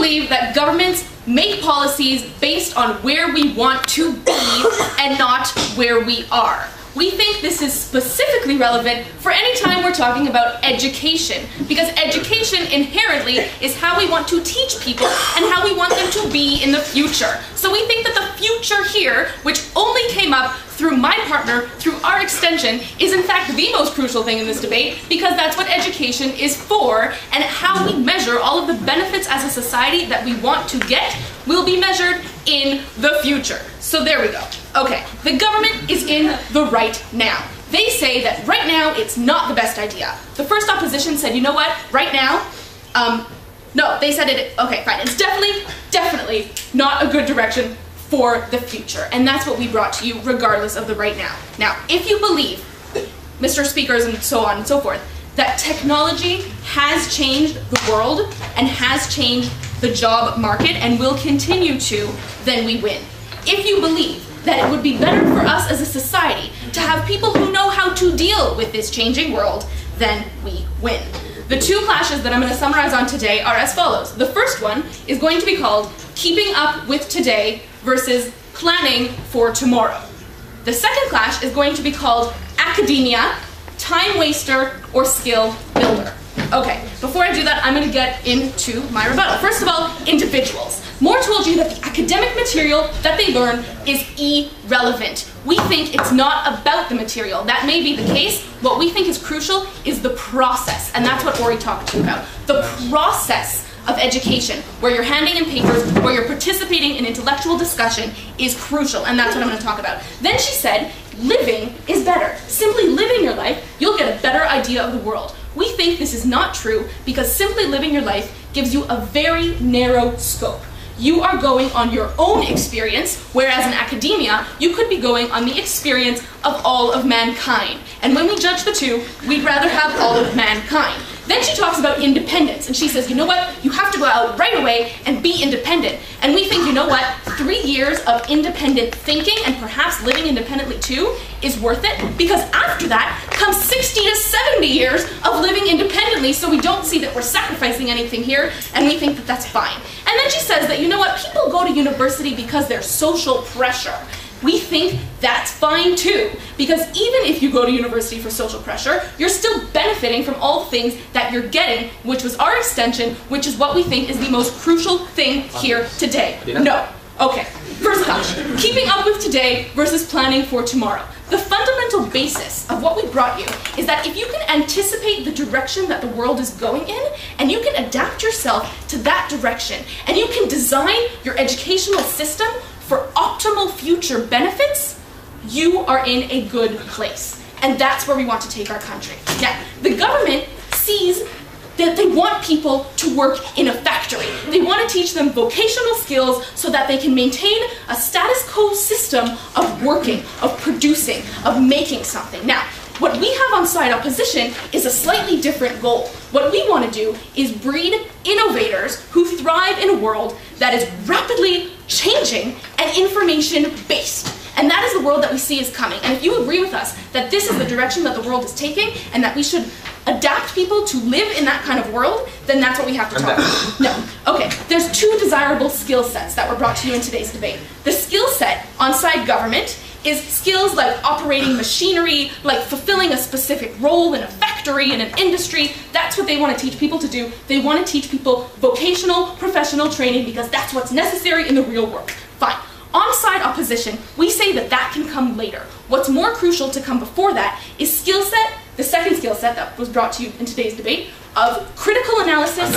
believe that governments make policies based on where we want to be and not where we are. We think this is specifically relevant for any time we're talking about education, because education inherently is how we want to teach people and how we want them to be in the future. So we think that the future here, which only came up through my partner, through our extension, is in fact the most crucial thing in this debate, because that's what education is for, and how we measure all of the benefits as a society that we want to get will be measured in the future. So there we go. Okay, the government is in the right now. They say that right now it's not the best idea. The first opposition said, you know what, right now, no, they said it, okay, fine, it's definitely not a good direction for the future. And that's what we brought to you regardless of the right now. Now, if you believe, Mr. Speakers and so on and so forth, that technology has changed the world and has changed the job market and will continue to, then we win. If you believe that it would be better for us as a society to have people who know how to deal with this changing world, then we win. The two clashes that I'm going to summarize on today are as follows. The first one is going to be called Keeping Up with Today versus Planning for Tomorrow. The second clash is going to be called Academia, Time Waster, or Skill Builder. Okay, before I do that, I'm going to get into my rebuttal. First of all, individuals. Moore told you that the academic material that they learn is irrelevant. We think it's not about the material. That may be the case. What we think is crucial is the process, and that's what Ori talked to you about. The process of education, where you're handing in papers, where you're participating in intellectual discussion, is crucial, and that's what I'm going to talk about. Then she said, living is better. Simply living your life, you'll get a better idea of the world. We think this is not true because simply living your life gives you a very narrow scope. You are going on your own experience, whereas in academia, you could be going on the experience of all of mankind. And when we judge the two, we'd rather have all of mankind. Then she talks about independence, and she says, you know what, you have to go out right away and be independent. And we think, you know what, 3 years of independent thinking, and perhaps living independently too, is worth it, because after that comes 60 to 70 years of living independently, so we don't see that we're sacrificing anything here, and we think that that's fine. And then she says that, you know what, people go to university because there's social pressure. We think that's fine too, because even if you go to university for social pressure, you're still benefiting from all the things that you're getting, which was our extension, which is what we think is the most crucial thing here today. No. Okay. First clash. Keeping up with today versus planning for tomorrow. The fundamental basis of what we brought you is that if you can anticipate the direction that the world is going in, and you can adapt yourself to that direction, and you can design your educational system for optimal future benefits, you are in a good place. And that's where we want to take our country. Now, the government sees that they want people to work in a factory. They want to teach them vocational skills so that they can maintain a status quo system of working, of producing, of making something. Now, what we have on side opposition is a slightly different goal. What we want to do is breed innovators who thrive in a world that is rapidly changing and information-based. And that is the world that we see is coming. And if you agree with us that this is the direction that the world is taking and that we should adapt people to live in that kind of world, then that's what we have to talk about. No. Okay, there's two desirable skill sets that were brought to you in today's debate. The skill set on side government is skills like operating machinery, like fulfilling a specific role in a factory, in an industry. That's what they want to teach people to do. They want to teach people vocational, professional training because that's what's necessary in the real world. Fine. On-side opposition, we say that that can come later. What's more crucial to come before that is skill set, the second skill set that was brought to you in today's debate, of critical analysis,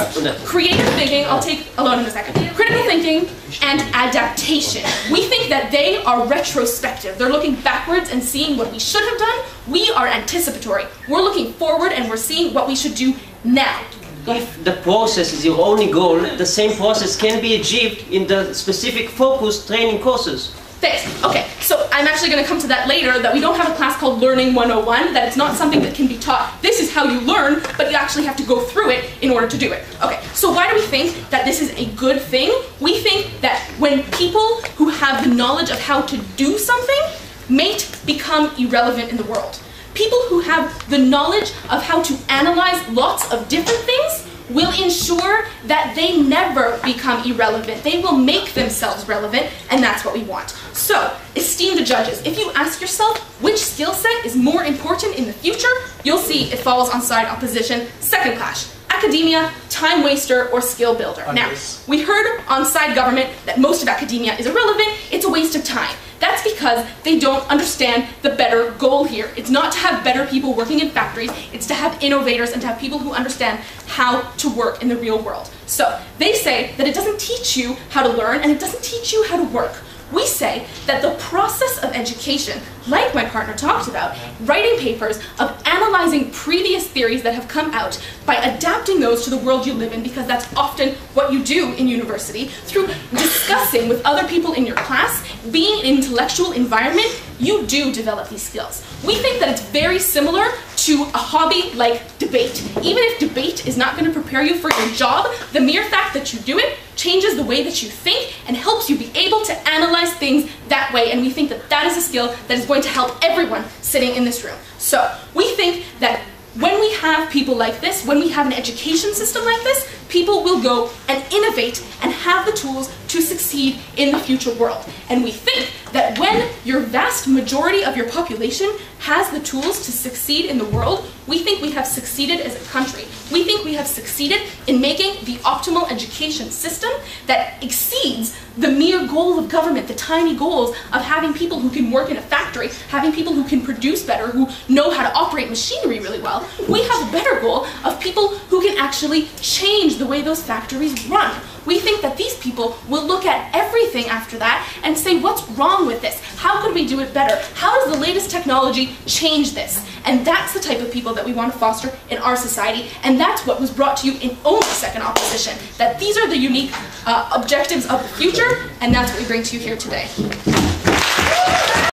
creative thinking, I'll take alone in a second, critical thinking, and adaptation. We think that they are retrospective. They're looking backwards and seeing what we should have done. We are anticipatory. We're looking forward and we're seeing what we should do now. If the process is your only goal, the same process can be achieved in the specific focused training courses. Thanks. Okay, so I'm actually going to come to that later, that we don't have a class called Learning 101, that it's not something that can be taught. This is how you learn, but you actually have to go through it in order to do it. Okay, so why do we think that this is a good thing? We think that when people who have the knowledge of how to do something may become irrelevant in the world. People who have the knowledge of how to analyze lots of different things will ensure that they never become irrelevant. They will make themselves relevant, and that's what we want. So, esteemed judges, if you ask yourself which skill set is more important in the future, you'll see it falls on side opposition, second clash. Academia, time waster, or skill builder. Now, we heard on side government that most of academia is irrelevant, it's a waste of time. That's because they don't understand the better goal here. It's not to have better people working in factories, it's to have innovators and to have people who understand how to work in the real world. So, they say that it doesn't teach you how to learn and it doesn't teach you how to work. We say that the process of education, like my partner talked about, writing papers, of analyzing previous theories that have come out, by adapting those to the world you live in, because that's often what you do in university, through discussing with other people in your class, being in an intellectual environment, you do develop these skills. We think that it's very similar to a hobby like debate. Even if debate is not going to prepare you for your job, the mere fact that you do it changes the way that you think and helps you be able to analyze things that way, and we think that that is a skill that is going to help everyone sitting in this room. So, we think that when we have people like this, when we have an education system like this, people will go and innovate and have the tools to succeed in the future world. And we think that when your vast majority of your population has the tools to succeed in the world, we think we have succeeded as a country. We think we have succeeded in making the optimal education system that exceeds the mere goal of government, the tiny goals of having people who can work in a factory, having people who can produce better, who know how to operate machinery really well. We have a better goal of people who can actually change the way those factories run. We think that these people will look at everything after that and say, what's wrong with this? How could we do it better? How does the latest technology change this? And that's the type of people that we want to foster in our society, and that's what was brought to you in only second opposition, that these are the unique objectives of the future, and that's what we bring to you here today.